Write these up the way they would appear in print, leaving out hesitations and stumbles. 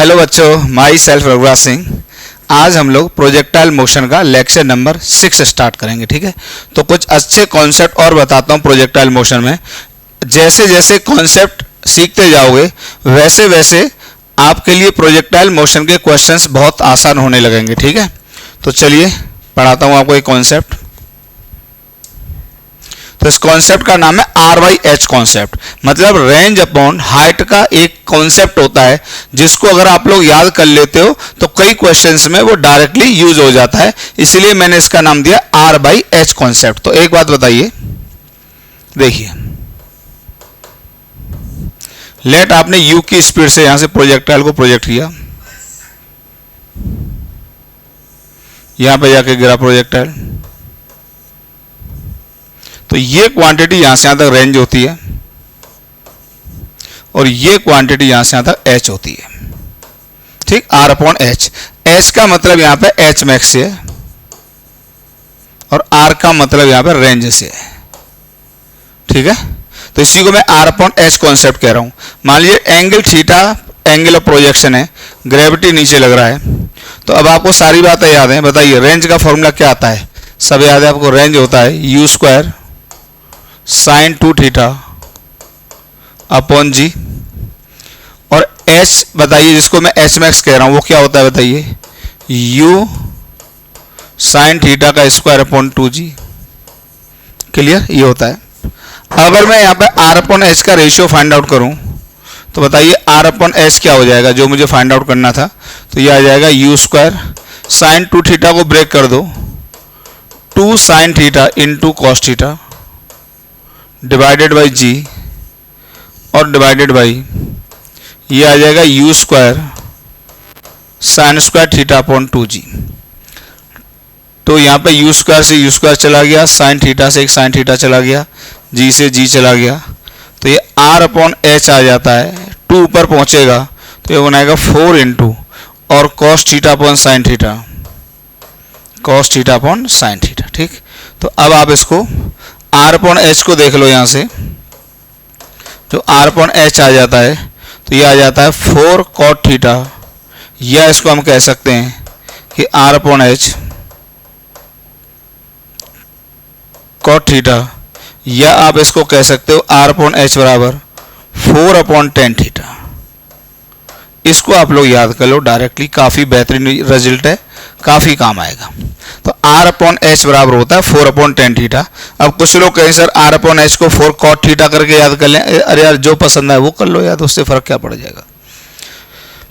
Hello बच्चों, my self Raghuraj Singh. आज हम लोग प्रोजेक्टाइल मोशन का लेक्चर नंबर 6 स्टार्ट करेंगे। ठीक है, तो कुछ अच्छे कॉन्सेप्ट और बताता हूँ प्रोजेक्टाइल मोशन में। जैसे जैसे कॉन्सेप्ट सीखते जाओगे वैसे वैसे आपके लिए प्रोजेक्टाइल मोशन के क्वेश्चंस बहुत आसान होने लगेंगे। ठीक है, तो चलिए पढ़ाता हूँ आपको एक कॉन्सेप्ट। तो इस कॉन्सेप्ट का नाम है R/H कॉन्सेप्ट, मतलब रेंज अपॉन हाइट का एक कॉन्सेप्ट होता है जिसको अगर आप लोग याद कर लेते हो तो कई क्वेश्चंस में वो डायरेक्टली यूज हो जाता है, इसलिए मैंने इसका नाम दिया R/H कॉन्सेप्ट। तो एक बात बताइए, देखिए लेट आपने U की स्पीड से यहां से प्रोजेक्टाइल को प्रोजेक्ट किया, यहां पे जाके गिरा प्रोजेक्टाइल, तो ये क्वांटिटी यहां से यहां तक रेंज होती है और ये क्वांटिटी यहां से यहां तक h होती है। ठीक, R/H। h का मतलब यहां पे h मैक्स से है और r का मतलब यहां पे रेंज से है। ठीक है, तो इसी को मैं R/H कॉन्सेप्ट कह रहा हूं। मान लीजिए angle theta angle of projection है, ग्रेविटी नीचे लग रहा है, तो अब आपको सारी बातें याद हैं। बताइए रेंज का फॉर्मूला क्या आता है? सब याद है आपको? रेंज होता है U² sin 2 थीटा अपॉन जी, और h बताइए जिसको मैं h मैक्स कह रहा हूं वो क्या होता है बताइए? U sin थीटा का स्क्वायर अपॉन 2g। क्लियर, ये होता है। अगर मैं यहाँ पे R/H का रेशियो फाइंड आउट करूं तो बताइए R/H क्या हो जाएगा, जो मुझे फाइंड आउट करना था? तो ये आ जाएगा U² sin 2 थीटा को ब्रेक कर दो, 2 sin theta into cos theta divided by g और डिवाइडेड बाई ये आ जाएगा U² sin² theta upon 2g। तो यहाँ पे U² से U² चला गया, sin थीटा से एक sin थीटा चला गया, g से g चला गया, तो ये R/H आ जाता है। 2 ऊपर पहुँचेगा तो ये बनाएगा 4 इंटू और cos theta upon sin theta, cos theta upon sin theta. ठीक, तो अब आप इसको R/H को देख लो, यहाँ से जो R/H आ जाता है तो ये आ जाता है 4 cot थीटा, या इसको हम कह सकते हैं कि R/H cot थीटा, या आप इसको कह सकते हो R/H बराबर 4/tan थीटा। इसको आप लोग याद कर लो डायरेक्टली, काफ़ी बेहतरीन रिजल्ट है, काफ़ी काम आएगा। तो R/H बराबर होता है 4/tan थीटा। अब कुछ लोग कहें सर R/H को 4 cot थीटा करके याद कर लें। अरे यार, जो पसंद है वो कर लो याद, उससे फ़र्क क्या पड़ जाएगा।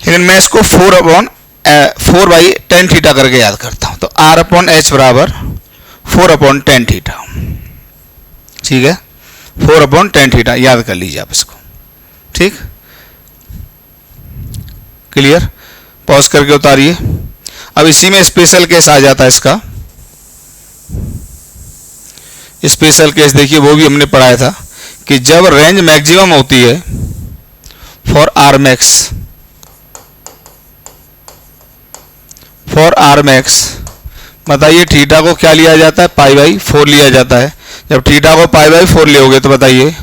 लेकिन मैं इसको 4/tan थीटा करके याद करता हूँ। तो R/H बराबर 4/tan थीटा। ठीक है, 4/tan थीटा याद कर लीजिए आप इसको। ठीक, क्लियर? पॉज करके उतारिए। अब इसी में स्पेशल केस आ जाता है इसका। स्पेशल केस देखिए, वो भी हमने पढ़ाया था कि जब रेंज मैक्सिमम होती है फॉर R मैक्स, बताइए थीटा को क्या लिया जाता है? π/4 लिया जाता है। जब थीटा को π/4 लोगे तो बताइए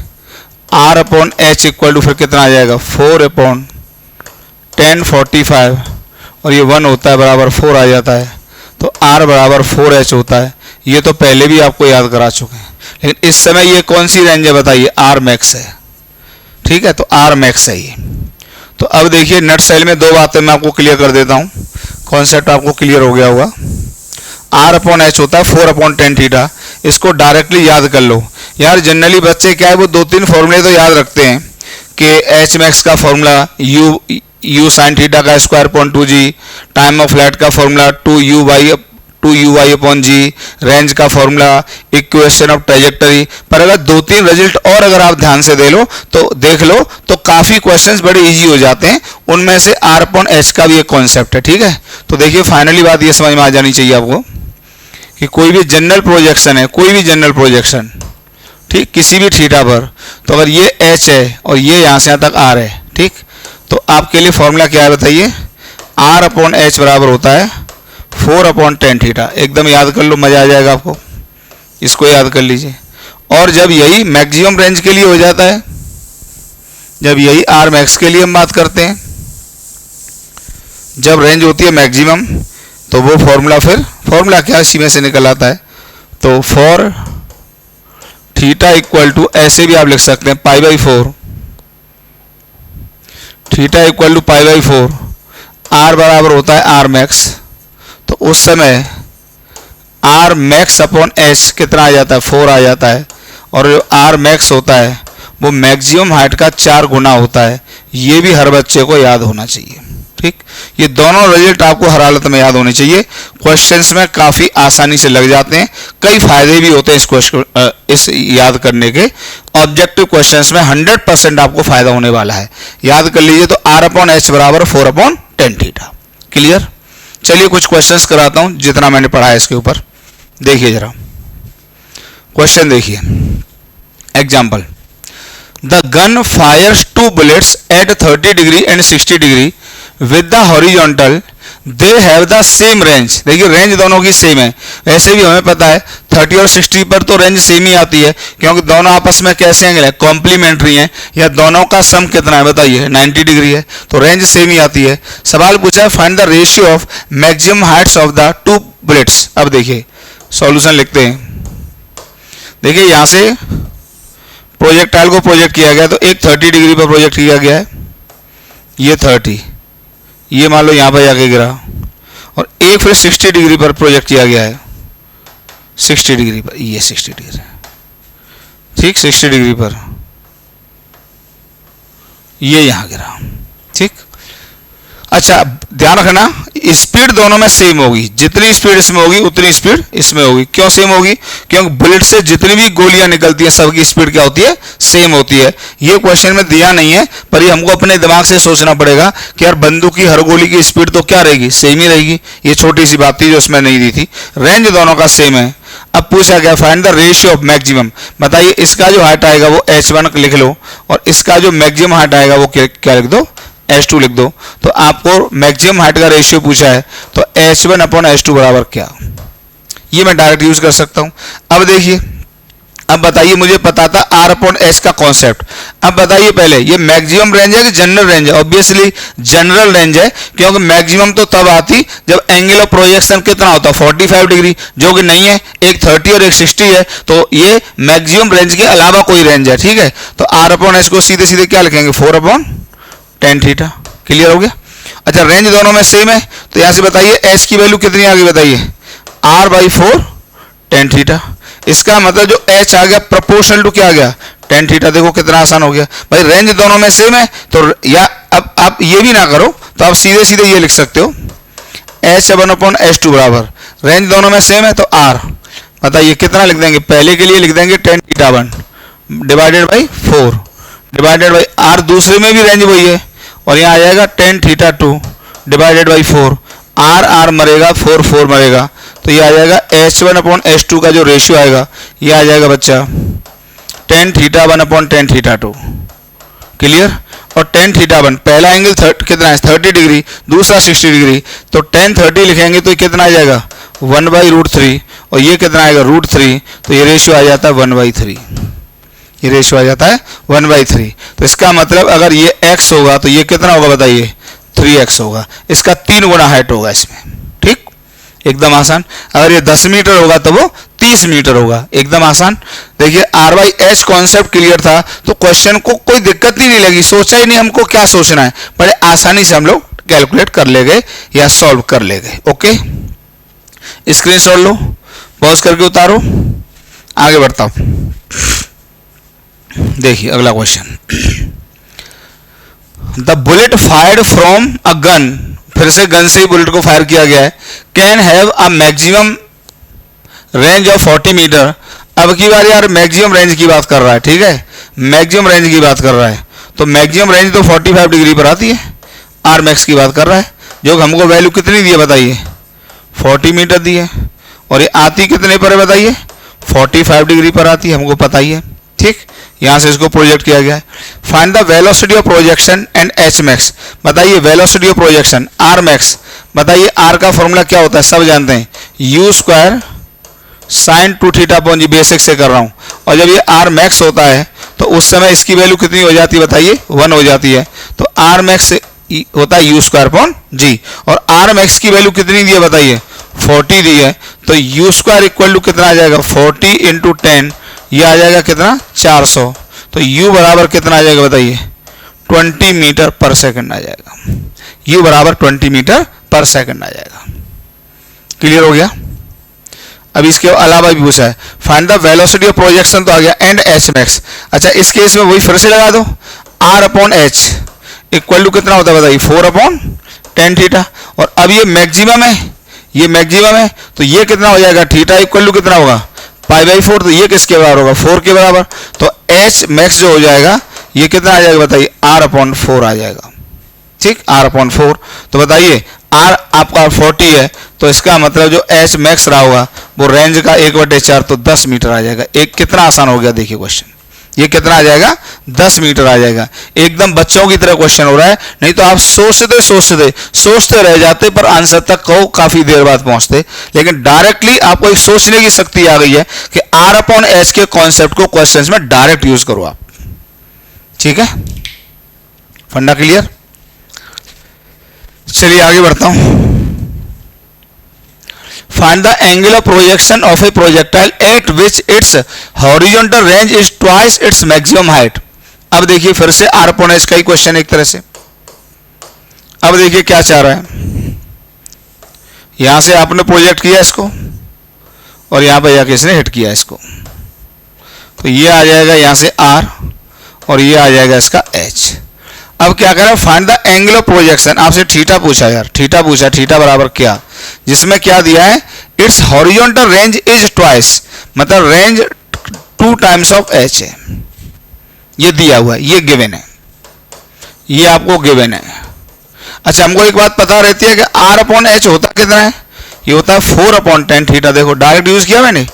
R/H इक्वल टू फिर कितना आ जाएगा? 4/tan 45 और ये 1 होता है बराबर 4 आ जाता है, तो R बराबर 4H होता है। ये तो पहले भी आपको याद करा चुके हैं, लेकिन इस समय ये कौन सी रेंज है बताइए? R मैक्स है। ठीक है, तो R मैक्स है ये। तो अब देखिए नट सेल में दो बातें मैं आपको क्लियर कर देता हूँ, कॉन्सेप्ट आपको क्लियर हो गया होगा। R/H होता है 4/tan थीटा, इसको डायरेक्टली याद कर लो यार। जनरली बच्चे क्या है वो 2-3 फॉर्मूले तो याद रखते हैं कि H मैक्स का फॉर्मूला U sin थीटा का square upon 2g, time of flight का formula 2u/y upon g, range का फॉर्मूला, इक्वेशन ऑफ ट्रेजेक्टरी। पर अगर 2-3 रिजल्ट और अगर आप ध्यान से देख लो तो काफ़ी क्वेश्चंस बड़े इजी हो जाते हैं। उनमें से R/H का भी एक कॉन्सेप्ट है। ठीक है, तो देखिए फाइनली बात ये समझ में आ जानी चाहिए आपको कि कोई भी जनरल प्रोजेक्शन है, कोई भी जनरल प्रोजेक्शन, ठीक, किसी भी थीटा पर, तो अगर ये H है और ये यहाँ से यहाँ तक R है, ठीक, तो आपके लिए फॉर्मूला क्या है बताइए? R/H बराबर होता है 4/tan थीटा। एकदम याद कर लो, मज़ा आ जाएगा आपको, इसको याद कर लीजिए। और जब यही मैक्सिमम रेंज के लिए हो जाता है, जब यही R मैक्स के लिए हम बात करते हैं, जब रेंज होती है मैक्सिमम तो वो फॉर्मूला क्या इसी में से निकल आता है। तो फॉर थीटा इक्वल टू, ऐसे भी आप लिख सकते हैं π/4, थीटा इक्वल टू π/4, आर बराबर होता है आर मैक्स। तो उस समय आर मैक्स अपॉन एच कितना आ जाता है, 4 आ जाता है। और जो आर मैक्स होता है वो मैक्सिमम हाइट का 4 गुना होता है। ये भी हर बच्चे को याद होना चाहिए, ठीक। ये दोनों रिजल्ट आपको हर हालत में याद होने चाहिए। क्वेश्चंस में काफ़ी आसानी से लग जाते हैं, कई फायदे भी होते हैं इस याद करने के। ऑब्जेक्टिव क्वेश्चंस में 100% आपको फायदा होने वाला है। याद कर लीजिए। तो r/h बराबर 4/tan थीटा। क्लियर। चलिए कुछ क्वेश्चंस कराता हूं जितना मैंने पढ़ा है इसके ऊपर। देखिए जरा क्वेश्चन देखिए। Example, the gun fires 2 bullets at 30 degree and 60 degree with the horizontal, they have the same range। देखिए रेंज दोनों की सेम है। वैसे भी हमें पता है 30 और 60 पर तो रेंज सेम ही आती है, क्योंकि दोनों आपस में कैसे एंगल है, कॉम्प्लीमेंट्री हैं। या दोनों का सम कितना है बताइए, 90 डिग्री है, तो रेंज सेम ही आती है। सवाल पूछा है find the ratio of maximum Heights of the 2 bullets। अब देखिए सॉल्यूशन लिखते हैं। देखिए यहाँ से प्रोजेक्टाइल को प्रोजेक्ट किया गया, तो एक 30 डिग्री पर प्रोजेक्ट किया गया है, ये 30, ये मान लो यहाँ पर जाके गिरा। और एक फिर 60 डिग्री पर प्रोजेक्ट किया गया है, 60 डिग्री पर, ये 60 डिग्री, ठीक, 60 डिग्री पर ये यहाँ गिरा, ठीक। अच्छा ध्यान रखना, स्पीड दोनों में सेम होगी। जितनी स्पीड इसमें होगी उतनी स्पीड इसमें होगी। क्यों सेम होगी, क्योंकि बुलेट से जितनी भी गोलियां निकलती हैं सबकी स्पीड क्या होती है, सेम होती है। ये क्वेश्चन में दिया नहीं है, पर ये हमको अपने दिमाग से सोचना पड़ेगा कि यार बंदूक की हर गोली की स्पीड तो क्या रहेगी, सेम ही रहेगी। ये छोटी सी बात थी जो उसमें नहीं दी थी। रेंज दोनों का सेम है। अब पूछा गया find the ratio of maximum. बताइए इसका जो हाइट आएगा वो h1 लिख लो, और इसका जो मैक्सिमम हाइट आएगा वो क्या लिख दो, h2 लिख दो। तो आपको मैक्सिमम हाइट का रेशियो पूछा है, तो h1/h2 बराबर क्या, ये मैं डायरेक्ट यूज कर सकता हूं। अब देखिए, अब बताइए, मुझे पता था r/h का कॉन्सेप्ट। अब बताइए पहले ये मैक्सिमम रेंज है कि जनरल रेंज है। ऑब्वियसली जनरल रेंज है, क्योंकि मैक्सिमम तो तब आती जब एंगल ऑफ प्रोजेक्शन कितना होता है, 45 डिग्री, जो कि नहीं है। एक 30 और एक 60 है, तो ये मैक्सिमम रेंज के अलावा कोई रेंज है, ठीक है। तो r/h को सीधे सीधे क्या लिखेंगे, 4/tan थीटा। क्लियर हो गया। अच्छा रेंज दोनों में सेम है, तो यहां से बताइए h की वैल्यू कितनी आ गई, बताइए r/4 tan थीटा। इसका मतलब जो h आ गया प्रोपोर्शनल टू क्या आ गया, tan थीटा। देखो कितना आसान हो गया भाई, रेंज दोनों में सेम है। तो या अब आप ये भी ना करो तो आप सीधे सीधे ये लिख सकते हो, h1/h2 बराबर, रेंज दोनों में सेम है तो r। बताइए कितना लिख देंगे, पहले के लिए लिख देंगे tan θ1 divided by 4 divided by r। दूसरे में भी रेंज वही है, और यहाँ आ जाएगा tan θ2 डिवाइडेड बाई 4। r मरेगा, 4 मरेगा, तो ये आ जाएगा h1/h2 का जो रेशियो आएगा ये आ जाएगा बच्चा tan θ1/tan θ2। क्लियर। और tan θ1 पहला एंगल कितना है, 30 डिग्री, दूसरा 60 डिग्री, तो tan 30 लिखेंगे तो कितना आ जाएगा 1/√3, और ये कितना आएगा √3, तो ये रेशियो आ जाता है 1/3। ये रेशियो आ जाता है 1/3। तो इसका मतलब अगर ये x होगा तो ये कितना होगा बताइए, 3x होगा। इसका 3 गुना हाइट होगा इसमें, ठीक, एकदम आसान। अगर ये 10 मीटर होगा तो वो 30 मीटर होगा, एकदम आसान। देखिए r/h कॉन्सेप्ट क्लियर था, तो क्वेश्चन को कोई दिक्कत ही नहीं लगी, सोचा ही नहीं हमको क्या सोचना है, बड़े आसानी से हम लोग कैलकुलेट कर ले गए या सॉल्व कर ले गए। ओके, स्क्रीनशॉट लो, पॉज करके उतारो, आगे बढ़ता हूं। देखिए अगला question, the bullet fired from a gun, फिर से गन से ही बुलेट को फायर किया गया है, can have a maximum range of 40 metre. अब की बार यार मैक्सिमम रेंज की बात कर रहा है, ठीक है, मैक्सिमम रेंज की बात कर रहा है, तो मैक्सिमम रेंज तो 45 डिग्री पर आती है। आर मैक्स की बात कर रहा है, जो हमको वैल्यू कितनी दी है बताइए, 40 मीटर दी है, और ये आती कितने पर है बताइए, 45 डिग्री पर आती है, हमको पता ही है, ठीक। यहां से इसको प्रोजेक्ट किया गया है। Find the velocity of projection and H max. बताइए velocity of projection, R max. बताइए आर का फॉर्मूला क्या होता है, सब जानते हैं, u² sin 2θ/g, बेसिक से कर रहा हूं। और जब ये आर मैक्स होता है तो उस समय इसकी वैल्यू कितनी हो जाती है बताइए, 1 हो जाती है। तो आर मैक्स होता है यू स्क्वायर अपॉन जी। और आर मैक्स की वैल्यू कितनी दी है बताइए, 40 दी है। तो यू स्क्वायर इक्वल टू कितना आ जाएगा, 40 इंटू 10, ये आ जाएगा कितना 400। तो यू बराबर कितना आ जाएगा बताइए, 20 मीटर पर सेकंड आ जाएगा। यू बराबर 20 मीटर पर सेकंड आ जाएगा। क्लियर हो गया। अब इसके अलावा भी पूछा है find the velocity of projection, तो आ गया एंड एच मैक्स। अच्छा इस केस में वही फिर से लगा दो, R upon H equal to कितना होता है बताइए, 4 अपॉन टेन थीटा। और अब ये मैक्सिमम है, ये मैक्सिमम है, तो ये कितना हो जाएगा, थीटा इक्वल टू कितना होगा, पाई बाई 4। तो ये किसके बराबर होगा, 4 के बराबर। तो एच मैक्स जो हो जाएगा ये कितना आ जाएगा बताइए, आर अपॉन 4 आ जाएगा। ठीक, आर अपॉन 4। तो बताइए आर आपका 40 है, तो इसका मतलब जो एच मैक्स रहा होगा वो रेंज का 1/4, तो 10 मीटर आ जाएगा। एक कितना आसान हो गया देखिए क्वेश्चन, ये कितना आ जाएगा, 10 मीटर आ जाएगा। एकदम बच्चों की तरह क्वेश्चन हो रहा है, नहीं तो आप सोचते रह जाते, पर आंसर तक को काफी देर बाद पहुंचते। लेकिन डायरेक्टली आपको एक सोचने की शक्ति आ गई है कि आर अपॉन एच के कॉन्सेप्ट को क्वेश्चन में डायरेक्ट यूज करो आप। ठीक है, फंडा क्लियर। चलिए आगे बढ़ता हूं। Find the angle of projection of a projectile at which its horizontal range is twice its maximum height। अब देखिए फिर से आर अपॉन एच का ही क्वेश्चन एक तरह से। अब देखिए क्या चाह रहा है, यहां से आपने प्रोजेक्ट किया इसको और यहां पर जाके इसने हिट किया इसको, तो ये आ जाएगा यहां से आर और ये आ जाएगा इसका एच। अब क्या करें, find the angle of projection. आपसे थीटा पूछा यार, थीटा पूछा, थीटा बराबर क्या, जिसमें क्या दिया है, it's horizontal range is twice, मतलब रेंज 2 टाइम्स ऑफ एच है, ये दिया हुआ है, ये गिवन है, ये आपको गिवन है। अच्छा हमको एक बात पता रहती है कि आर अपॉन एच होता कितना है, ये होता है 4 अपॉन टेन थीटा। देखो डायरेक्ट यूज किया मैंने,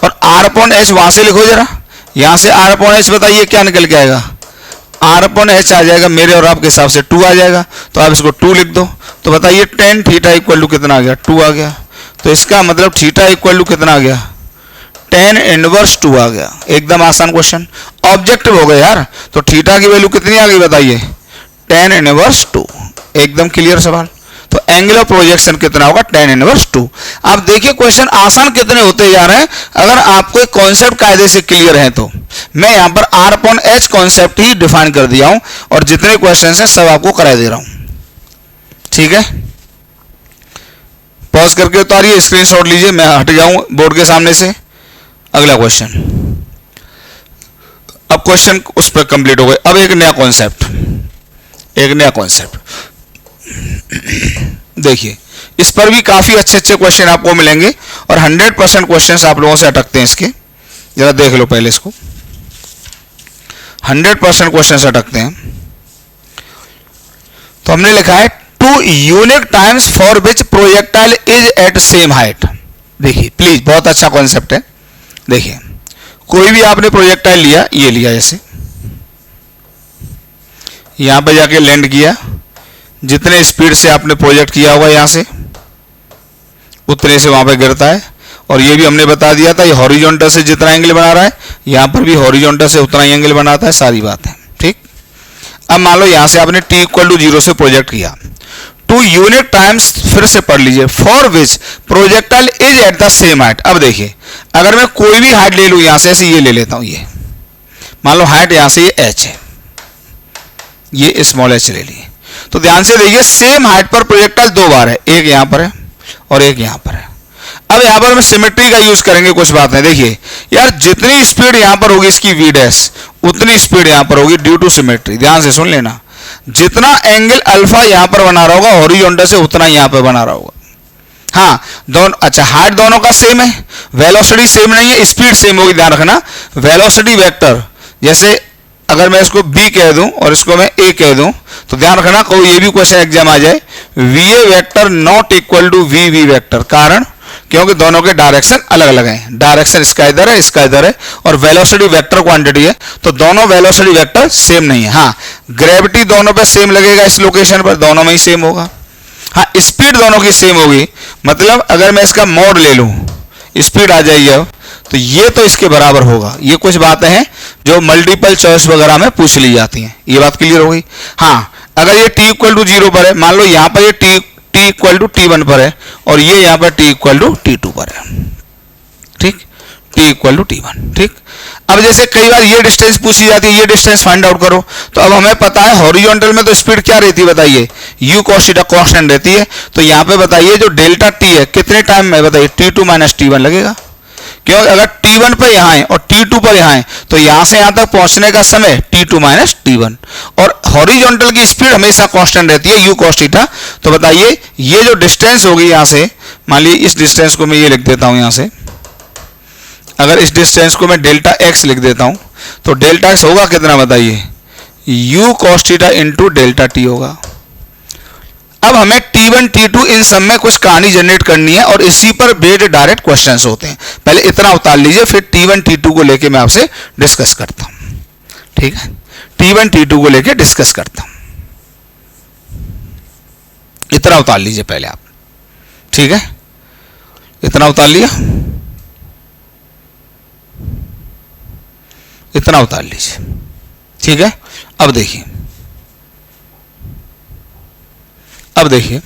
और आर अपॉन एच वहां से लिखो जरा, यहां से आर अपॉन एच बताइए क्या निकल के आएगा, आर अपॉन एच आ जाएगा मेरे और आपके हिसाब से 2 आ जाएगा, तो आप इसको 2 लिख दो। तो बताइए टेन थीटा इक्वल टू कितना आ गया, 2 आ गया। तो इसका मतलब थीटा इक्वल टू कितना आ गया, टेन इनवर्स 2 आ गया। एकदम आसान क्वेश्चन, ऑब्जेक्टिव हो गया यार। तो थीटा की वैल्यू कितनी आ गई बताइए, टेन इनवर्स 2। एकदम क्लियर सवाल। तो एंगल ऑफ प्रोजेक्शन कितना होगा, टेन इनवर्स 2। आप देखिए क्वेश्चन आसान कितने होते जा रहे हैं, अगर आपको कॉन्सेप्ट कायदे से क्लियर है तो। मैं यहां पर आर अपॉन एच कॉन्सेप्ट ही डिफाइन कर दिया हूं और जितने क्वेश्चन हैं सब आपको करा दे रहा हूं। ठीक है, पॉज करके उतारिए, स्क्रीनशॉट लीजिए, मैं हट जाऊं बोर्ड के सामने से। अगला क्वेश्चन, अब क्वेश्चन उस पर कंप्लीट हो गए। अब एक नया कॉन्सेप्ट, एक नया कॉन्सेप्ट देखिए, इस पर भी काफी अच्छे अच्छे क्वेश्चन आपको मिलेंगे और 100% क्वेश्चन आप लोगों से अटकते हैं इसके। जरा देख लो पहले इसको, 100% क्वेश्चन अटकते हैं। तो हमने लिखा है 2 unique times for which projectile is at same height. देखिए प्लीज, बहुत अच्छा कॉन्सेप्ट है। देखिए कोई भी आपने प्रोजेक्टाइल लिया, ये लिया जैसे, यहां पर जाके लैंड किया, जितने स्पीड से आपने प्रोजेक्ट किया होगा यहां से उतने से वहां पे गिरता है। और ये भी हमने बता दिया था, ये हॉरिजॉन्टल से जितना एंगल बना रहा है यहां पर भी हॉरिजॉन्टल से उतना ही एंगल बनाता है, सारी बात है। ठीक, अब मान लो यहां से आपने t इक्वल टू 0 से प्रोजेक्ट किया, 2 यूनिट टाइम्स, फिर से पढ़ लीजिए, for which projectile is at the same height. अब देखिए अगर मैं कोई भी हाइट ले लूं, यहां से ऐसे ये ले लेता हूं, ये मान लो हाइट यहां से ये h है, ये स्मॉल h ले लिए, तो ध्यान से देखिए सेम हाइट पर प्रोजेक्टाइल 2 बार है, एक यहां पर है और एक यहां पर है। अब यहां पर हम सिमेट्री का यूज करेंगे, कुछ बात है। देखिए यार जितनी स्पीड यहां पर होगी इसकी v डैश, उतनी स्पीड यहां पर होगी ड्यू टू सिमेट्री। ध्यान से सुन लेना, जितना एंगल अल्फा यहां पर बना रहा होगा हॉरिजॉन्टल से उतना यहां पर बना रहा होगा। हाँ दोनों, अच्छा हाइट दोनों का सेम है, वेलोसिटी सेम नहीं है, स्पीड सेम होगी। ध्यान रखना, वेलोसिटी वेक्टर, जैसे अगर मैं इसको b कह दूं और इसको मैं a कह दूं, तो ध्यान रखना कोई ये भी क्वेश्चन एग्जाम आ जाए, va vector not equal to vv vector. कारण क्योंकि दोनों के डायरेक्शन अलग अलग हैं, डायरेक्शन इसका इधर है, इसका इधर है, और वेलोसिटी वेक्टर क्वांटिटी है, तो दोनों वेलोसिटी वेक्टर सेम नहीं है। हाँ ग्रेविटी दोनों पे सेम लगेगा, इस लोकेशन पर दोनों में ही सेम होगा। हाँ स्पीड दोनों की सेम होगी, मतलब अगर मैं इसका मोड ले लूं, स्पीड आ जाइए अब, तो ये तो इसके बराबर होगा। ये कुछ बातें हैं जो मल्टीपल चॉइस वगैरह में पूछ ली जाती हैं, ये बात क्लियर हो गई। हाँ अगर ये t इक्वल टू 0 पर है, मान लो यहाँ पर ये t इक्वल टू t1 पर है और ये यहाँ पर t इक्वल टू t2 पर है, ठीक, t इक्वल टू t1, ठीक। अब जैसे कई बार ये डिस्टेंस पूछी जाती है, ये डिस्टेंस फाइंड आउट करो, तो अब हमें पता है हॉरिजॉन्टल में तो स्पीड क्या रहती है बताइए, u cos थीटा कांस्टेंट रहती है। तो यहाँ पे बताइए जो डेल्टा t है कितने टाइम में बताइए, t2 माइनस t1 लगेगा, क्योंकि अगर t1 पर यहाँ है और t2 पर यहाँ है तो यहाँ से यहाँ तक पहुँचने का समय t2 माइनस t1, और हॉरिजॉन्टल की स्पीड हमेशा कांस्टेंट रहती है u cos थीटा। तो बताइए ये जो डिस्टेंस होगी यहाँ से, मान लीजिए इस डिस्टेंस को मैं ये लिख देता हूँ यहाँ से, अगर इस डिस्टेंस को मैं डेल्टा x लिख देता हूँ तो डेल्टा x होगा कितना बताइए, u cos theta into delta t होगा। अब हमें t1 t2 इन सब में कुछ कहानी जनरेट करनी है और इसी पर बेस्ड डायरेक्ट क्वेश्चंस होते हैं। पहले इतना उतार लीजिए, फिर t1 t2 को लेके मैं आपसे डिस्कस करता हूँ, ठीक है, t1 t2 को लेके डिस्कस करता हूँ। इतना उतार लीजिए पहले आप, ठीक है, इतना उतार लिया, इतना उतार लीजिए, ठीक है। अब देखिए, अब देखिए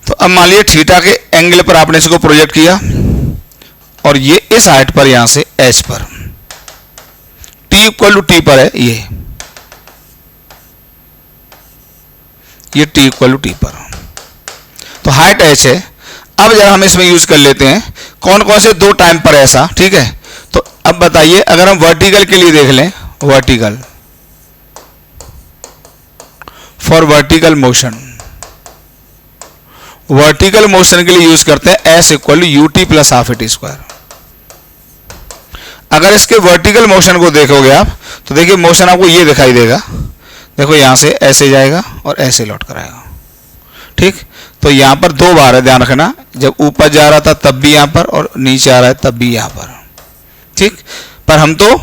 तो अब मान लीजिए थीटा के एंगल पर आपने इसको प्रोजेक्ट किया और ये इस हाइट पर यहां से h पर t इक्वल टू t पर है, ये t इक्वल टू t पर, तो हाइट h है। अब जरा हम इसमें यूज कर लेते हैं कौन कौन से दो टाइम पर ऐसा, ठीक है। तो अब बताइए अगर हम वर्टिकल के लिए देख लें, vertical for vertical motion, vertical motion के लिए यूज करते हैं s equal to U T plus half it square. अगर इसके वर्टिकल मोशन को देखोगे आप तो देखिए मोशन आपको ये दिखाई देगा, देखो यहां से ऐसे जाएगा और ऐसे लौट कर आएगा, ठीक। तो यहाँ पर दो बार है, ध्यान रखना, जब ऊपर जा रहा था तब भी यहाँ पर और नीचे आ रहा है तब भी यहाँ पर, ठीक। पर हम तो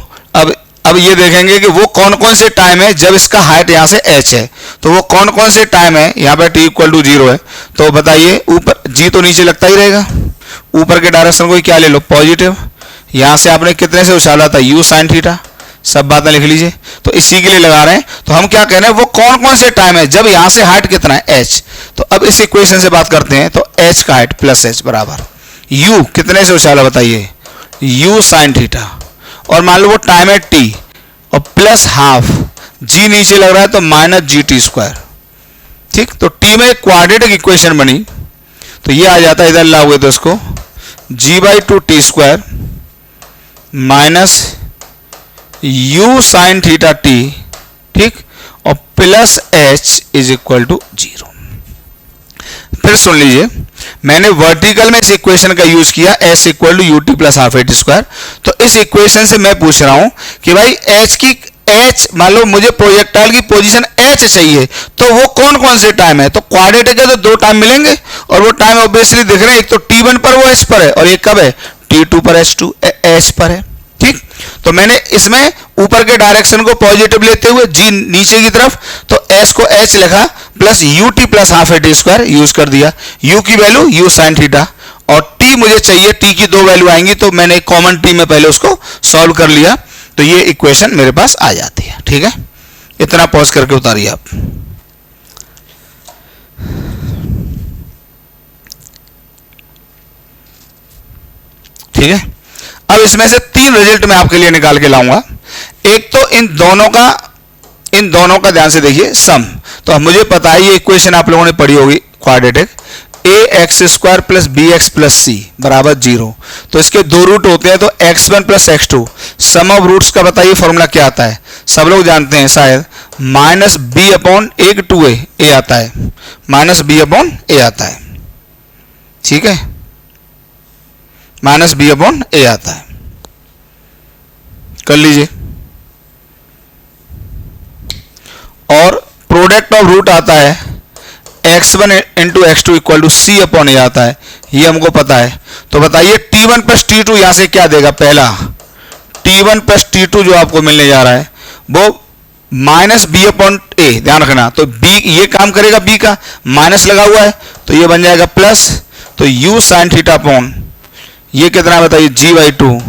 अब ये देखेंगे कि वो कौन कौन से टाइम है जब इसका हाइट यहाँ से h है, तो वो कौन कौन से टाइम है, यहाँ पर t इक्वल टू 0 है, तो बताइए ऊपर g तो नीचे लगता ही रहेगा, ऊपर के डायरेक्शन को क्या ले लो पॉजिटिव, यहाँ से आपने कितने से उछाला था u साइन थीटा, सब बातें लिख लीजिए। तो इसी के लिए लगा रहे हैं, तो हम क्या कह रहे हैं वो कौन कौन से टाइम है जब यहां से हाइट कितना है h। तो अब इस इक्वेशन से बात करते हैं, तो h का हाइट प्लस h बराबर u कितने से उछाला बताइए, u साइन थीटा, और मान लो वो टाइम है t और प्लस हाफ g नीचे लग रहा है तो माइनस जी टी स्क्वायर, ठीक। तो t में क्वाड्रेटिक इक्वेशन बनी, तो ये आ जाता है, इधर लाओगे तो इसको g/2 t square minus u sine theta t, ठीक, और plus h is equal to 0। फिर सुन लीजिए, मैंने वर्टिकल में इस इक्वेशन का यूज किया s equal to U T plus half at square. तो इस इक्वेशन से मैं पूछ रहा हूं कि भाई h मान लो मुझे प्रोजेक्टाइल की पोजीशन h चाहिए, तो वो कौन कौन से टाइम है, तो क्वाड्रेटिक है तो दो टाइम मिलेंगे और वो टाइम ऑब्वियसली दिख रहे हैं, एक तो t1 पर वो h पर है और एक कब है t2 पर h पर है, ठीक। तो मैंने इसमें ऊपर के डायरेक्शन को पॉजिटिव लेते हुए g नीचे की तरफ, तो s को h लिखा plus U T plus half at square use कर दिया, u की वैल्यू u साइन थीटा और t मुझे चाहिए, t की दो वैल्यू आएंगी तो मैंने कॉमन t में पहले उसको सॉल्व कर लिया, तो ये इक्वेशन मेरे पास आ जाती है, ठीक है। इतना पॉज करके उतारिए आप। ठीक है, अब इसमें से तीन रिजल्ट मैं आपके लिए निकाल के लाऊंगा। एक तो इन दोनों का ध्यान से देखिए सम, तो मुझे पता है ये इक्वेशन आप लोगों ने पढ़ी होगी quadratic, a x square plus b x plus c बराबर 0। तो इसके दो रूट होते हैं, तो x1 plus x2, some of roots का बताइए फॉर्मूला क्या आता है, सब लोग जानते हैं शायद, माइनस बी अपॉन एक टू ए आता है, माइनस बी अपॉन ए आता है, ठीक है, माइनस बी अपॉन ए आता है, कर लीजिए। और प्रोडक्ट ऑफ रूट आता है x1 into x2 equal to c upon a आता है, ये हमको पता है। तो बताइए t1 प्लस t2 यहां से क्या देगा, पहला t1 प्लस t2 जो आपको मिलने जा रहा है वो माइनस बी अपॉन ए, ध्यान रखना, तो b ये काम करेगा, b का माइनस लगा हुआ है तो ये बन जाएगा प्लस, तो u साइन थीटा अपॉन ये कितना बताइए g/2,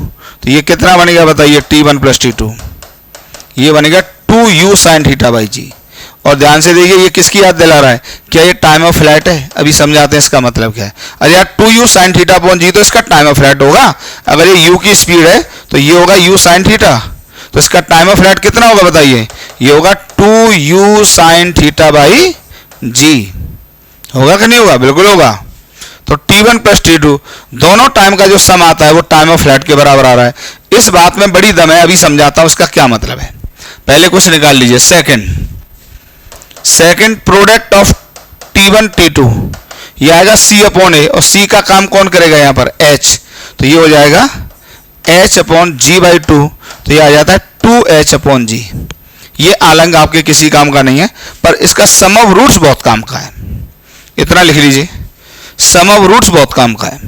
तो ये कितना बनेगा बताइए t1 प्लस t2, ये बनेगा 2u sine theta by g. और ध्यान से देखिए ये किसकी याद दिला रहा है, क्या ये टाइम ऑफ फ्लैट है? अभी समझाते हैं इसका मतलब क्या है। अरे यार 2u साइन थीटा अपॉन जी तो इसका टाइम ऑफ फ्लैट होगा। अगर ये u की स्पीड है तो ये होगा u साइन थीटा, तो इसका टाइम ऑफ फ्लैट कितना होगा बताइए, ये होगा 2u साइन थीटा बाई जी। होगा कि नहीं होगा? बिल्कुल होगा। तो t1 प्लस t2 दोनों टाइम का जो सम आता है वो टाइम ऑफ फ्लैट के बराबर आ रहा है। इस बात में बड़ी दम है, अभी समझाता हूं इसका क्या मतलब है। पहले कुछ निकाल लीजिए। Second product of t1 t2 ये आएगा c अपॉन ए, और c का काम कौन करेगा यहाँ पर, h, तो ये हो जाएगा h अपॉन g/2, तो ये आ जाता है 2h अपॉन जी। ये आलंग आपके किसी काम का नहीं है, पर इसका सम ऑफ रूट्स बहुत काम का है। इतना लिख लीजिए, सम ऑफ रूट्स बहुत काम का है,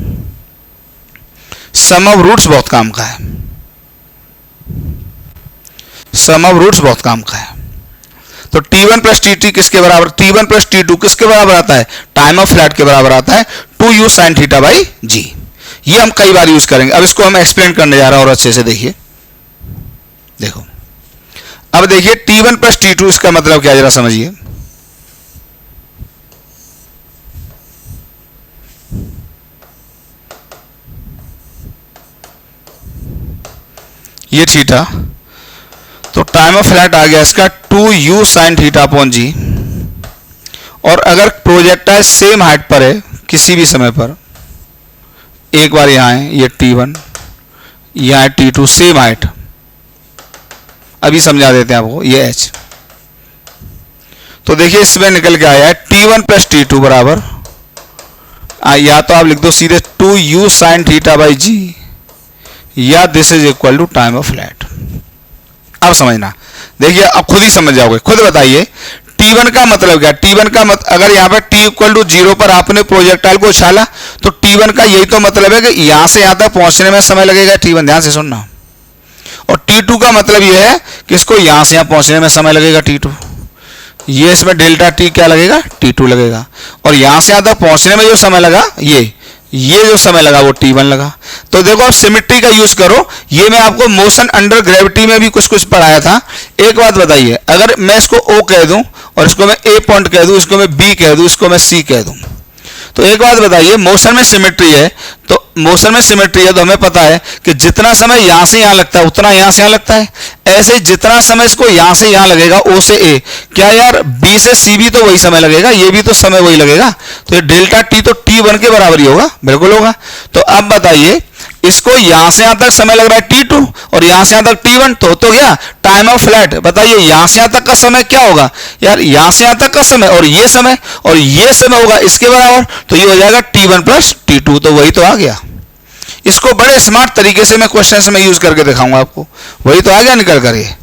सम ऑफ रूट्स बहुत काम का है, सम ऑफ रूट्स बहुत काम का है। तो t1 प्लस टी किसके बराबर, t1 प्लस t2 किसके बराबर आता है, टाइम ऑफ फ्लैट के बराबर आता है 2u साइन थीटा बाई जी। ये हम कई बार यूज करेंगे। अब इसको हम एक्सप्लेन करने जा रहा हूं और अच्छे से देखिए। देखो अब देखिए t1 प्लस t2 इसका मतलब क्या, जरा समझिए। ये थीटा, तो टाइम ऑफ फ्लैट आ गया इसका 2u साइन थीटा अपॉन जी। और अगर प्रोजेक्टाइल सेम हाइट पर है किसी भी समय पर, एक बार यहाँ है ये t1, यहाँ है t2, सेम हाइट, अभी समझा देते हैं आपको, ये h। तो देखिए इसमें निकल के आया है t1 प्लस t2 बराबर, या तो आप लिख दो सीधे 2u sine theta by G, या this is equal to time of flight. अब समझना, देखिए अब खुद ही समझ जाओगे, खुद बताइए t1 का मतलब क्या। t1 का अगर यहाँ पर t इक्वल टू 0 पर आपने प्रोजेक्टाइल को उछाला तो t1 का यही तो मतलब है कि यहाँ से यहाँ तक पहुँचने में समय लगेगा t1, ध्यान से सुनना। और t2 का मतलब यह है कि इसको यहाँ से यहाँ पहुँचने में समय लगेगा t2, ये इसमें डेल्टा t क्या लगेगा, t2 लगेगा। और यहाँ से यहाँ तक पहुँचने में जो समय लगा ये जो समय लगा वो t1 लगा। तो देखो आप सिमेट्री का यूज करो, ये मैं आपको मोशन अंडर ग्रेविटी में भी कुछ कुछ पढ़ाया था। एक बात बताइए, अगर मैं इसको O कह दूं और इसको मैं A पॉइंट कह दूं, इसको मैं B कह दूं, इसको मैं C कह दूं, तो एक बात बताइए, मोशन में सिमेट्री है, तो मोशन में सिमेट्री है तो हमें पता है कि जितना समय यहाँ से यहाँ लगता है उतना यहाँ से यहाँ लगता है। ऐसे जितना समय इसको यहाँ से यहाँ लगेगा O से A, क्या यार B से C भी तो वही समय लगेगा, ये भी तो समय वही लगेगा। तो ये डेल्टा t तो t1 के बराबर ही होगा, बिल्कुल होगा। तो अब बताइए इसको यहाँ से यहाँ तक समय लग रहा है t2 और यहाँ से यहाँ तक t1, तो क्या टाइम ऑफ फ्लैट। बताइए यहाँ से यहाँ तक का समय क्या होगा यार, यहाँ से यहाँ तक का समय और ये समय होगा इसके बराबर, तो ये हो जाएगा t1 प्लस t2, तो वही तो आ गया। इसको बड़े स्मार्ट तरीके से मैं क्वेश्चन में यूज करके दिखाऊंगा आपको, वही तो आ गया निकल कर। ये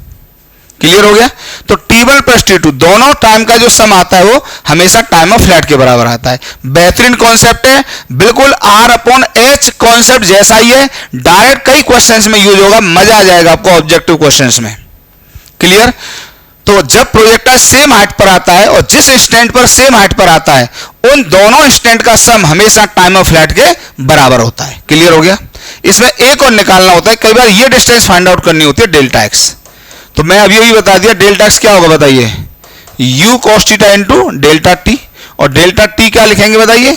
क्लियर हो गया। तो t1 प्लस t2 दोनों टाइम का जो सम आता है वो हमेशा टाइम ऑफ फ्लैट के बराबर आता है। बेहतरीन कॉन्सेप्ट है, बिल्कुल r अपॉन h कॉन्सेप्ट जैसा ही है, डायरेक्ट कई क्वेश्चंस में यूज होगा, मजा आ जाएगा आपको ऑब्जेक्टिव क्वेश्चंस में। क्लियर। तो जब प्रोजेक्टाइल सेम हाइट पर आता है और जिस इंस्टेंट पर सेम हाइट पर आता है, उन दोनों इंस्टेंट का सम हमेशा टाइम ऑफ फ्लैट के बराबर होता है। क्लियर हो गया। इसमें एक और निकालना होता है, कई बार ये डिस्टेंस फाइंड आउट करनी होती है, डेल्टा एक्स। तो मैं अभी यही बता दिया, डेल्टा एक्स क्या होगा बताइए, u cos theta into delta T, और डेल्टा टी क्या लिखेंगे बताइए,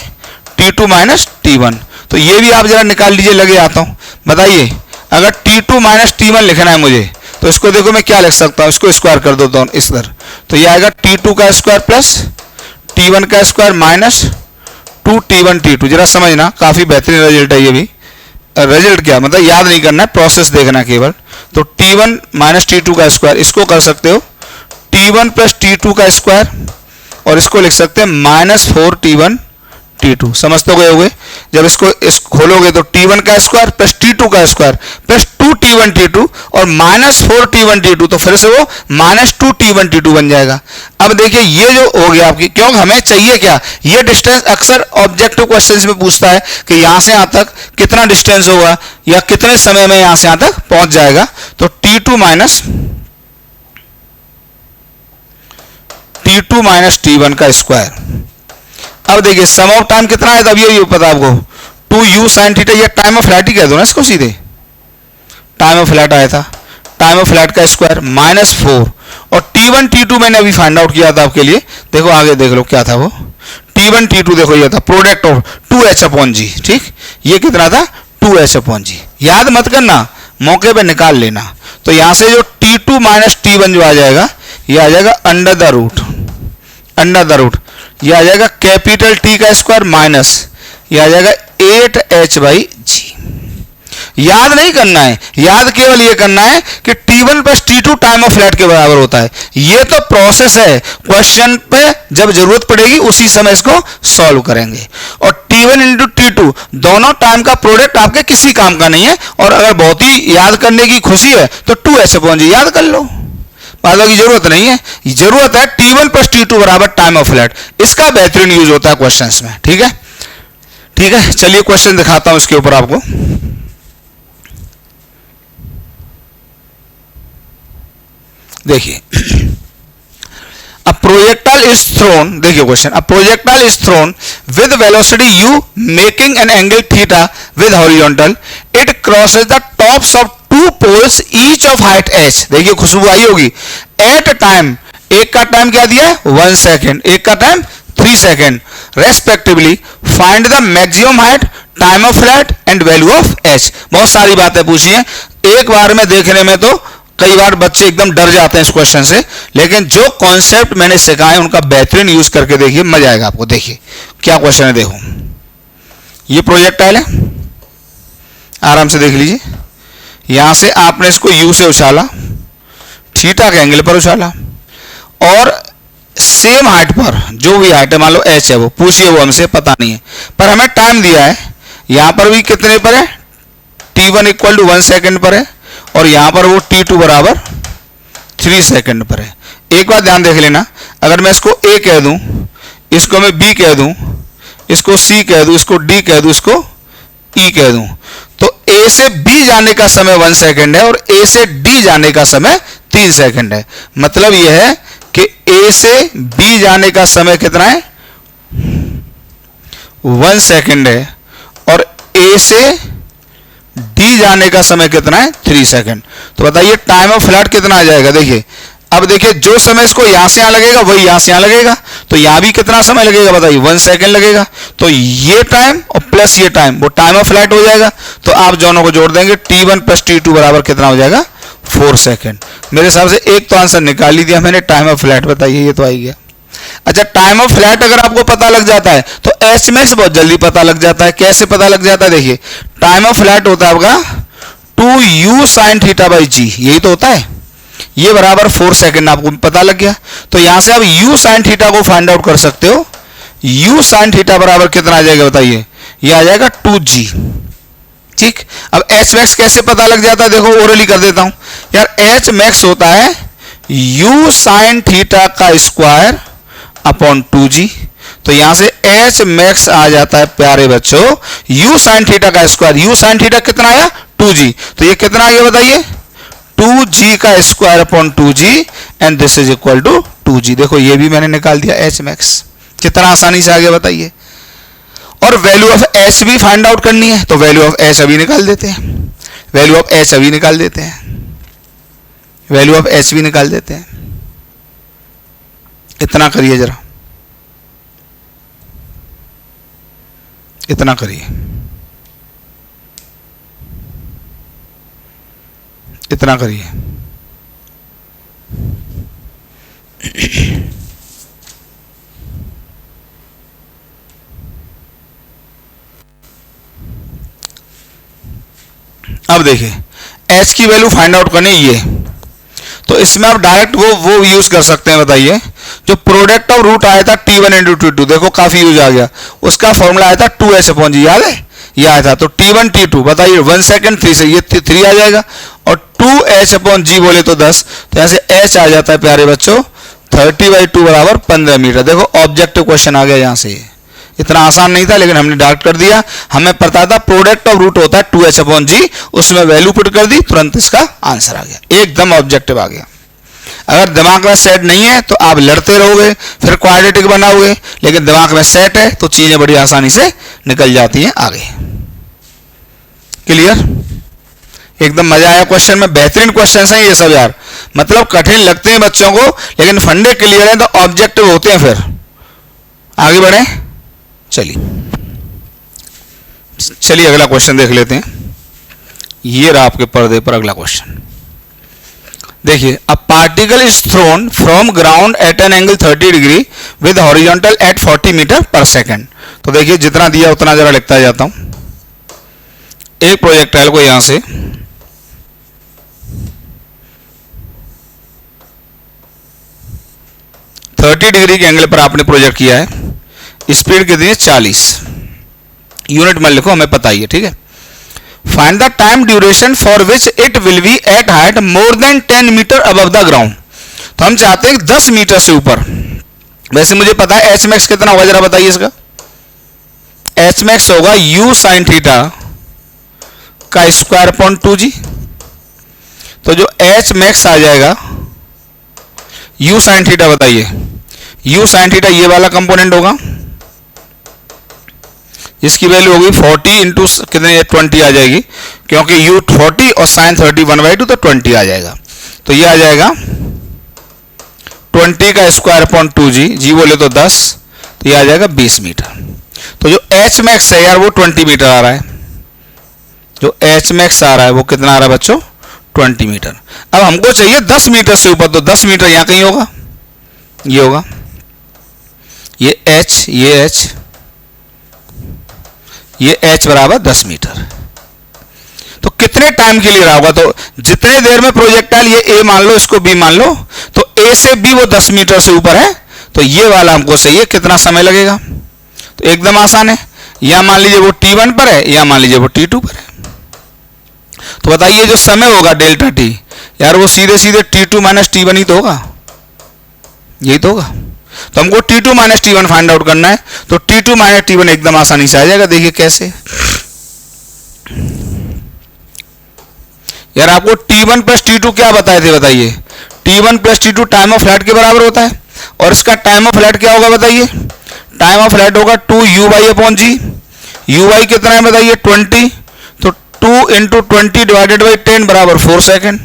t2 माइनस t1। तो ये भी आप जरा निकाल लीजिए, लगे आता हूं। बताइए अगर t2 माइनस t1 लिखना है मुझे, तो इसको देखो मैं क्या लिख सकता हूं, इसको स्क्वायर कर देता हूं इस तरह, तो ये आएगा t2 का स्क्वायर प्लस t1 का स्क्वायर माइनस 2t1 t2। जरा समझना, काफी बेहतरीन रिजल्ट है ये भी। रिजल्ट क्या मतलब याद नहीं करना है, प्रोसेस देखना केवल। तो t1 माइनस t2 का स्क्वायर, इसको कर सकते हो t1 प्लस t2 का स्क्वायर, और इसको लिख सकते हैं माइनस 4t1 t2। समझ तो गए होगे। जब इसको खोलोगे तो t1 का स्क्वायर प्लस t2 का स्क्वायर प्लस 2t1 t2 और माइनस 4t1 t2, तो फिर से वो माइनस 2t1 t2 बन जाएगा। अब देखिए ये जो हो गया आपकी, क्योंकि हमें चाहिए क्या, ये डिस्टेंस अक्सर ऑब्जेक्टिव क्वेश्चंस में पूछता है कि यहां से यहां तक कितना डिस्टेंस होगा या कितने समय में यहां से यहां तक पहुंच जाएगा। तो t2 माइनस t1 का स्क्वायर, अब देखिए सम ऑफ टाइम कितना है, तब ये पता आपको 2u sin थीटा, ये टाइम ऑफ फ्लैट ही कह दो ना इसको सीधे, टाइम ऑफ फ्लैट आया था, टाइम ऑफ फ्लैट का स्क्वायर -4 और T1 T2 मैंने अभी फाइंड आउट किया था आपके लिए, देखो आगे देख लो क्या था वो T1 T2, देखो ये था प्रोडक्ट ऑफ 2h/g, ठीक, ये कितना था 2h/g, याद मत करना, मौके पे निकाल लेना। तो यहां से जो T2 - T1 जो आ जाएगा, ये आ जाएगा अंडर द रूट, ये आ जाएगा कैपिटल T का स्क्वायर माइनस, ये आ जाएगा 8h/g। याद नहीं करना है, याद केवल ये करना है कि T1 + T2 time of flat के बराबर होता है। ये तो प्रोसेस है, क्वेश्चन पे जब जरूरत पड़ेगी उसी समय इसको सॉल्व करेंगे। और T1 × T2 दोनों टाइम का प्रोडक्ट आपके किसी काम का नहीं है, और अगर बहुत ही याद करने की खुशी है तो 2h/g याद कर लो, बातों की जरूरत नहीं है, जरूरत है T1 + T2 बराबर टाइम ऑफ फ्लैट, इसका बेहतरीन यूज होता है क्वेश्चंस में। ठीक है, ठीक है, चलिए क्वेश्चन दिखाता हूं इसके ऊपर आपको। देखिए, अ प्रोजेक्टाइल इज थ्रोन, देखिए question, a projectile is thrown with velocity u making an angle theta with horizontal, it crosses the tops of 2 poles each of height h। देखिए खुशबू आई होगी। एट टाइम, एक का टाइम क्या दिया है 1 second, एक का time 3 second respectively, find the maximum height, time of flat and value of h। बहुत सारी बातें पूछी हैं, एक बार में देखने में तो कई बार बच्चे एकदम डर जाते हैं इस क्वेश्चन से, लेकिन जो कॉन्सेप्ट मैंने सिखाए उनका बेहतरीन यूज करके देखिए, मजा आएगा आपको। देखिए क्या क्वेश्चन है, देखो ये प्रोजेक्टाइल है, आराम से देख लीजिए, यहां से आपने इसको u से उछाला, थीटा के एंगल पर उछाला, और सेम हाइट पर, जो भी हाइट है मान लो h है, वो पूछिए, वो हमसे पता नहीं है, पर हमें टाइम दिया है, यहां पर भी कितने पर है, T1 = 1 सेकेंड पर है, और यहां पर वो T2 बराबर 3 सेकेंड पर है। एक बात ध्यान देख लेना, अगर मैं इसको A कह दूं, इसको मैं B कह दूं, इसको C कह दूं, इसको D कह दूं, इसको E कह दूं, तो A से B जाने का समय 1 सेकेंड है और A से D जाने का समय 3 सेकेंड है। मतलब यह है कि A से B जाने का समय कितना है 1 सेकेंड है, और A से D जाने का समय कितना है 3 सेकेंड। तो बताइए टाइम ऑफ फ्लैट कितना आ जाएगा। देखिए, अब देखिए जो समय इसको यहां से यहां लगेगा वही यहां से यहां लगेगा, तो यहां भी कितना समय लगेगा बताइए 1 सेकेंड लगेगा। तो ये टाइम और प्लस ये टाइम, वो टाइम ऑफ फ्लैट हो जाएगा। तो आप दोनों को जोड़ देंगे, T1 + T2 बराबर कितना हो जाएगा 4 सेकेंड। मेरे हिसाब से एक तो आंसर निकाल ही दिया मैंने, टाइम ऑफ फ्लैट बताइए, ये तो आई गया। अच्छा, टाइम ऑफ फ्लैट अगर आपको पता लग जाता है तो एच मैक्स बहुत जल्दी पता लग जाता है। कैसे पता लग जाता है, देखिए टाइम ऑफ फ्लैट होता है आपका 2u sin θ/g, यही तो होता है, ये बराबर 4 सेकेंड, आपको पता लग गया। तो यहां से आप u sin θ को फाइंड आउट कर सकते हो। u sin θ बराबर कितना आ जाएगा बताइए, ये आ जाएगा 2g। ठीक, अब एच मैक्स कैसे पता लग जाता है, देखो ओरली कर देता हूं यार। एच मैक्स होता है u sin θ का स्क्वायर अपॉन 2g। तो यहां से एच मैक्स आ जाता है प्यारे बच्चों u sin θ का स्क्वायर। u sin θ कितना आया 2g, तो ये कितना आ गया बताइए 2g का square upon 2g, and this is equal to 2g। देखो ये भी मैंने निकाल दिया एच मैक्स, कितना आसानी से आ गया बताइए। और वैल्यू ऑफ h भी फाइंड आउट करनी है, तो वैल्यू ऑफ h अभी निकाल देते हैं, वैल्यू ऑफ h अभी निकाल देते हैं, वैल्यू ऑफ h भी निकाल देते हैं। इतना करिए जरा, इतना करिए, इतना करिए। अब देखिए h की वैल्यू फाइंड आउट करनी ये, तो इसमें आप डायरेक्ट वो यूज कर सकते हैं। बताइए जो प्रोडक्ट ऑफ रूट आया था T1 × T2, देखो काफी यूज आ गया, उसका फॉर्मूला आया था 2h/g, याद है, ये आया था। तो T1 T2 बताइए 1 सेकेंड 3 से, ये 3 आ जाएगा, और 2h/g बोले तो 10, तो यहां से h आ जाता है प्यारे बच्चों 30/2 बराबर 15 मीटर। देखो ऑब्जेक्टिव क्वेश्चन आ गया यहाँ से, इतना आसान नहीं था लेकिन हमने डायरेक्ट कर दिया। हमें पता था प्रोडक्ट ऑफ रूट होता है 2h/g, उसमें वैल्यू पुट कर दी, तुरंत इसका आंसर आ गया, एकदम ऑब्जेक्टिव आ गया। अगर दिमाग में सेट नहीं है तो आप लड़ते रहोगे, फिर क्वाड्रेटिक बनाओगे, लेकिन दिमाग में सेट है तो चीजें बड़ी आसानी से निकल जाती हैं आगे। क्लियर? एकदम मजा आया क्वेश्चन में, बेहतरीन क्वेश्चन है ये सब यार। मतलब कठिन लगते हैं बच्चों को, लेकिन फंडे क्लियर है तो ऑब्जेक्टिव होते हैं। फिर आगे बढ़े, चलिए अगला क्वेश्चन देख लेते हैं। ये रहा आपके पर्दे पर अगला क्वेश्चन। देखिए, a particle is thrown from ground at an angle 30 degree with horizontal at 40 metre per second. तो देखिए, जितना दिया उतना जरा लिखता जाता हूं। एक प्रोजेक्टाइल को यहां से डिग्री के एंगल पर आपने प्रोजेक्ट किया है। स्पीड कितनी है? 40। यूनिट में लिखो, हमें पता ही है, ठीक है। Find the time duration for which it will be at height more than 10 metre above the ground. तो हम चाहते हैं 10 मीटर से ऊपर। वैसे मुझे पता है एच मैक्स कितना होगा, जरा बताइए इसका। एच मैक्स होगा यू साइन थीटा का स्क्वायर अपॉन 2g। तो जो एच मैक्स आ जाएगा यू साइन थीटा, बताइए यू साइन थीटा ये वाला कंपोनेंट होगा, इसकी वैल्यू होगी 40 इंटू कितने 20 आ जाएगी, क्योंकि u 40 और साइन 30 1/2 तो 20 आ जाएगा। तो ये आ जाएगा 20 का स्क्वायर अपॉन 2g, जी बोले तो 10, तो ये आ जाएगा 20 मीटर। तो जो एच मैक्स है यार वो 20 मीटर आ रहा है। जो एच मैक्स आ रहा है वो कितना आ रहा है बच्चों? 20 मीटर। अब हमको चाहिए 10 मीटर से ऊपर, तो 10 मीटर यहां कहीं होगा, ये होगा, ये h, ये h, ये h बराबर 10 मीटर। तो कितने टाइम के लिए रहा होगा? तो जितने देर में प्रोजेक्टाइल, ये a मान लो, इसको b मान लो, तो a से b वो 10 मीटर से ऊपर है, तो ये वाला हमको चाहिए, कितना समय लगेगा? तो एकदम आसान है, या मान लीजिए वो t1 पर है, या मान लीजिए वो t2 पर है। तो बताइए जो समय होगा डेल्टा t, यार वो सीधे सीधे t2 माइनस t1 ही तो होगा, यही तो होगा। तो हमको t2 minus t1 find out करना है, तो t2 माइनस t1 एकदम आसानी से आ जाएगा। देखिए कैसे, यार आपको t1 प्लस t2 क्या बताए थे, बताइए। t1 plus t2 time of flight के बराबर होता है, और इसका टाइम ऑफ फ्लाइट क्या होगा बताइए? टाइम ऑफ फ्लाइट होगा 2u/g अपॉन जी। u/y कितना है बताइए? 20। तो 2 इंटू 20 डिवाइडेड बाई 10 बराबर 4 सेकेंड।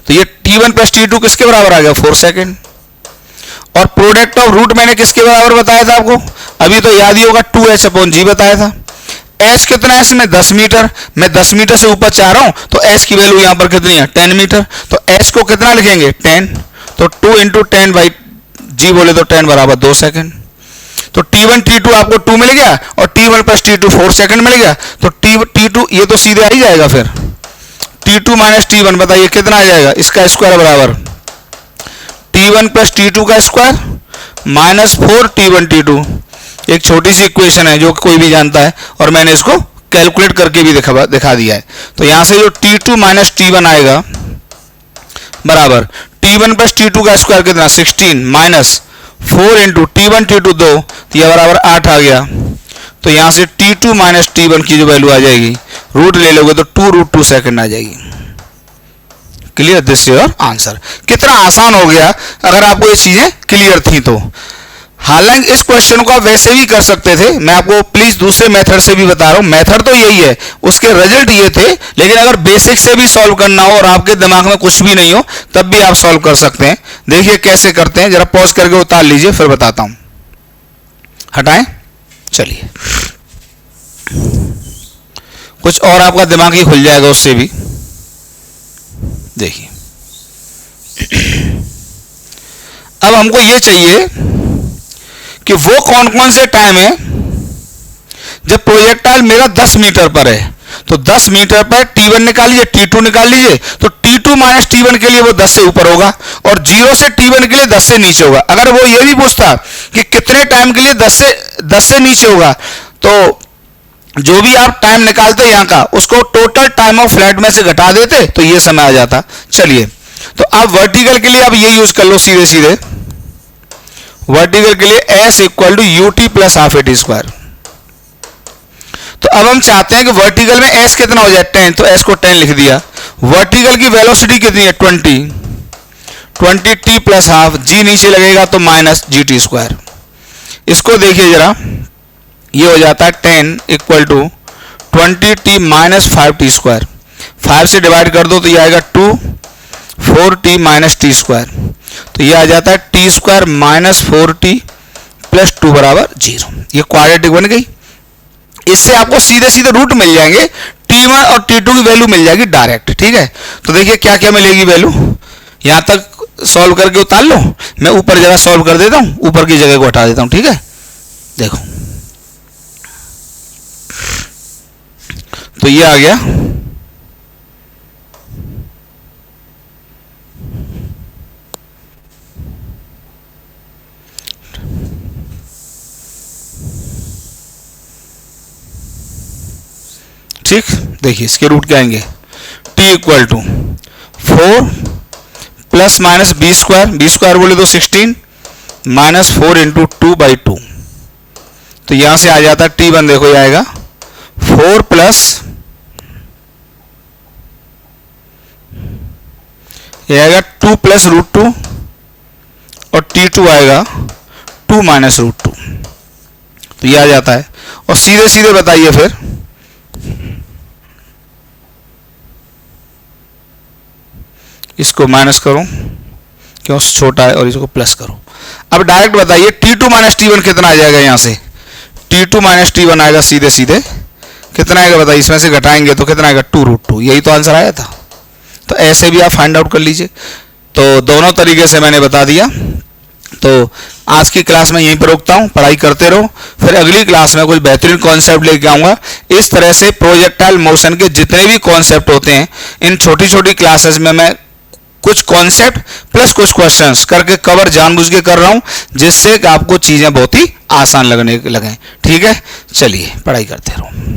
तो ये t1 प्लस t2 किसके बराबर आ गया? 4 सेकेंड। और प्रोडक्ट ऑफ रूट मैंने किसके बराबर बताया था आपको? अभी तो याद ही होगा, 2h अपॉन जी बताया था। h कितना है इसमें? 10 मीटर। मैं 10 मीटर से ऊपर चाह रहा हूं, तो h की वैल्यू यहां पर कितनी है? 10 मीटर। तो h को कितना लिखेंगे? 10। तो 2 इंटू 10 बाई जी बोले तो 10 बराबर 2 सेकेंड। तो t1 t2 आपको 2 मिल गया, और t1 प्लस t2 4 सेकेंड मिल गया। तो t2 ये तो सीधे आ ही जाएगा। फिर t2 माइनस t1 बताइए कितना आ जाएगा? इसका स्क्वायर बराबर t1 प्लस t2 का स्क्वायर माइनस 4 t1 t2। एक छोटी सी इक्वेशन है जो कोई भी जानता है, और मैंने इसको कैलकुलेट करके भी दिखा दिया है। तो यहां से जो t2 माइनस t1 आएगा बराबर t1 प्लस t2 का स्क्वायर कितना? 16 माइनस 4 इंटू t1 t2 2, तो यह बराबर 8 आ गया। तो यहां से t2 माइनस t1 की जो वैल्यू आ जाएगी, रूट ले लोगे तो 2√2 सेकेंड आ जाएगी। क्लियर? This your answer. कितना आसान हो गया अगर आपको ये चीजें क्लियर थी तो। हालांकि इस क्वेश्चन को आप वैसे भी कर सकते थे, मैं आपको प्लीज दूसरे मेथड से भी बता रहा हूं। मेथड तो यही है, उसके रिजल्ट ये थे, लेकिन अगर बेसिक से भी सॉल्व करना हो और आपके दिमाग में कुछ भी नहीं हो, तब भी आप सॉल्व कर सकते हैं। देखिए कैसे करते हैं, जरा पॉज करके उतार लीजिए, फिर बताता हूं। हटाएं, चलिए कुछ और आपका दिमाग ही खुल जाएगा उससे भी। देखिए अब हमको ये चाहिए कि वो कौन कौन से टाइम है जब प्रोजेक्टाइल मेरा 10 मीटर पर है। तो 10 मीटर पर t1 निकाल लीजिए, t2 निकाल लीजिए। तो t2 माइनस t1 के लिए वो 10 से ऊपर होगा, और 0 से t1 के लिए 10 से नीचे होगा। अगर वो ये भी पूछता कि कितने टाइम के लिए 10 से नीचे होगा, तो जो भी आप टाइम निकालते यहां का, उसको टोटल टाइम ऑफ फ्लाइट में से घटा देते, तो ये समय आ जाता। चलिए, तो आप वर्टिकल के लिए आप ये यूज कर लो सीधे सीधे। वर्टिकल के लिए s equal to U T plus half A T square. तो अब हम चाहते हैं कि वर्टिकल में s कितना हो जाए? 10। तो s को 10 लिख दिया। वर्टिकल की वेलोसिटी कितनी है? 20। 20t प्लस हाफ, जी नीचे लगेगा तो माइनस जी टी स्क्वायर। इसको देखिए जरा, ये हो जाता है 10 equal to 20t minus 5t square. 5 से डिवाइड कर दो तो ये आएगा 2, 4t माइनस टी स्क्वायर, तो ये आ जाता है T square minus 4t plus 2 बराबर 0। ये क्वाड्रेटिक बन गई। इससे आपको सीधे सीधे रूट मिल जाएंगे, t1 और t2 की वैल्यू मिल जाएगी डायरेक्ट। ठीक है, तो देखिए क्या क्या मिलेगी वैल्यू, यहां तक सॉल्व करके उतार लो, मैं ऊपर जरा सॉल्व कर देता हूं, ऊपर की जगह को हटा देता हूं। ठीक है, देखो तो ये आ गया ठीक। देखिए इसके रूट क्या आएंगे, t equal to 4 plus minus B square बोले तो 16 माइनस 4 इंटू 2/2, तो यहां से आ जाता है t1, देखो ये आएगा 4 प्लस ये आएगा 2 प्लस √2 और t2 आएगा 2 माइनस √2, तो ये आ जाता है। और सीधे सीधे बताइए फिर, इसको माइनस करो क्यों छोटा है और इसको प्लस करो। अब डायरेक्ट बताइए t2 माइनस t1 कितना आ जाएगा, यहां से t2 माइनस t1 आएगा सीधे सीधे कितना आएगा बताइए, इसमें से घटाएंगे तो कितना आएगा 2√2, यही तो आंसर आया था। तो ऐसे भी आप फाइंड आउट कर लीजिए। तो दोनों तरीके से मैंने बता दिया। तो आज की क्लास में यहीं पर रोकता हूँ, पढ़ाई करते रहो, फिर अगली क्लास में कुछ बेहतरीन कॉन्सेप्ट लेके आऊँगा। इस तरह से प्रोजेक्टाइल मोशन के जितने भी कॉन्सेप्ट होते हैं, इन छोटी छोटी क्लासेस में मैं कुछ कॉन्सेप्ट प्लस कुछ क्वेश्चंस करके कवर जानबूझ के कर रहा हूँ, जिससे कि आपको चीज़ें बहुत ही आसान लगने लगें। ठीक है, चलिए पढ़ाई करते रहो।